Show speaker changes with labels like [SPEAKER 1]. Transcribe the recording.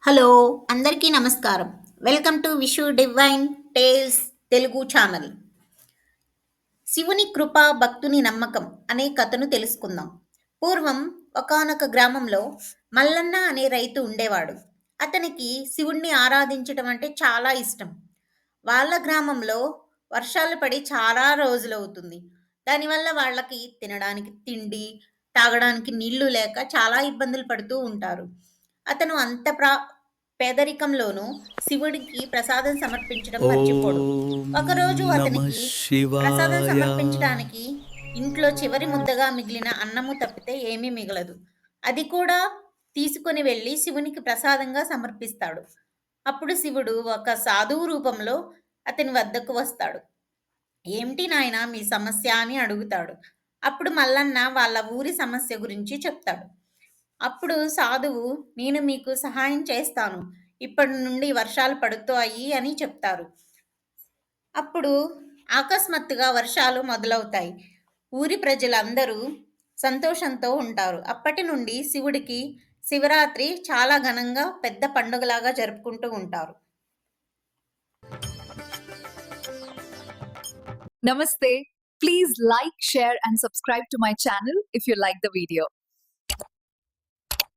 [SPEAKER 1] Hello! అందరికీ నమస్కారం. Welcome to Vishu divine tales Telugu channel. శివుని కృప, భక్తుని నమ్మకం అనే కథను తెలుసుకుందాం. పూర్వం ఒకానొక గ్రామంలో మల్లన్న అనే రైతు ఉండేవాడు. అతనికి శివుణ్ణి ఆరాధించటం అంటే చాలా ఇష్టం. వాళ్ళ గ్రామంలో వర్షాలు పడి చాలా రోజులవుతుంది. దానివల్ల వాళ్ళకి తినడానికి తిండి, తాగడానికి నీళ్లు లేక చాలా ఇబ్బందులు పడుతూ ఉంటారు. అతను అంత పేదరికంలోనూ శివుడికి ప్రసాదం సమర్పించడం మర్చిపోడు.
[SPEAKER 2] ఓం
[SPEAKER 1] ఒకరోజు
[SPEAKER 2] నమః
[SPEAKER 1] అతనికి ప్రసాదం
[SPEAKER 2] శివాయ.
[SPEAKER 1] సమర్పించడానికి ఇంట్లో చివరి ముద్దగా మిగిలిన అన్నము తప్పితే ఏమీ మిగలదు. అది కూడా తీసుకొని వెళ్లి శివునికి ప్రసాదంగా సమర్పిస్తాడు. అప్పుడు శివుడు ఒక సాధువు రూపంలో అతని వద్దకు వస్తాడు. "ఏమిటి నాయనా మీ సమస్య?" అని అడుగుతాడు. అప్పుడు మల్లన్న వాళ్ళ ఊరి సమస్య గురించి చెప్తాడు. అప్పుడు సాధువు, "నేను మీకు సహాయం చేస్తాను. ఇప్పటి నుండి వర్షాలు పడుతాయి" అని చెప్తారు. అప్పుడు అకస్మాత్తుగా వర్షాలు మొదలవుతాయి. ఊరి ప్రజలందరూ సంతోషంతో ఉంటారు. అప్పటి నుండి శివుడికి శివరాత్రి చాలా ఘనంగా పెద్ద పండుగలాగా జరుపుకుంటూ ఉంటారు.
[SPEAKER 3] Namaste. Please like, share, and subscribe to my channel if you like the video.